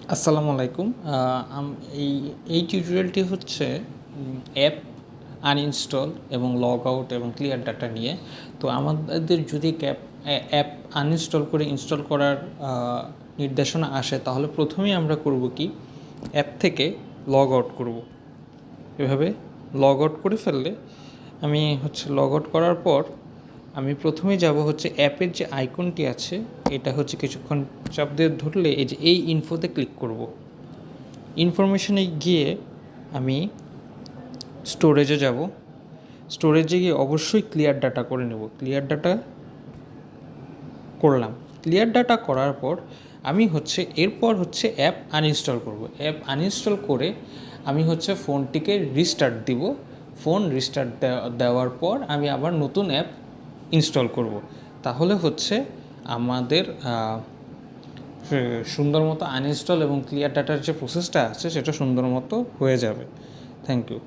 আসসালামু আলাইকুম। এই এই টিউটোরিয়ালটি হচ্ছে অ্যাপ আনইনস্টল এবং লগ আউট এবং ক্লিয়ার ডাটা নিয়ে। তো আমাদের যদি অ্যাপ আনইনস্টল করে ইনস্টল করার নির্দেশনা আসে, তাহলে প্রথমেই আমরা করব কি, অ্যাপ থেকে লগ আউট করব। এভাবে লগ আউট করে ফেললে আমি লগ আউট করার পর আমি প্রথমেই যাব অ্যাপের যে আইকনটি আছে, এটা কিছুক্ষণ চাপ দিয়ে ধরলে এই ইনফোতে ক্লিক করব। ইনফরমেশনে গিয়ে আমি স্টোরেজে যাব। স্টোরেজে গিয়ে অবশ্যই ক্লিয়ার ডাটা করে নেব। ক্লিয়ার ডাটা করলাম। ক্লিয়ার ডাটা করার পর আমি এরপর অ্যাপ আনইনস্টল করব। অ্যাপ আনইনস্টল করে আমি ফোনটিকে রিস্টার্ট দিব। ফোন রিস্টার্ট দেওয়ার পর আমি আবার নতুন অ্যাপ ইনস্টল করব। তাহলে আমাদের সুন্দর মতো আনইনস্টল এবং ক্লিয়ার ডাটার যে প্রসেসটা আছে সেটা সুন্দর মতো হয়ে যাবে। Thank you.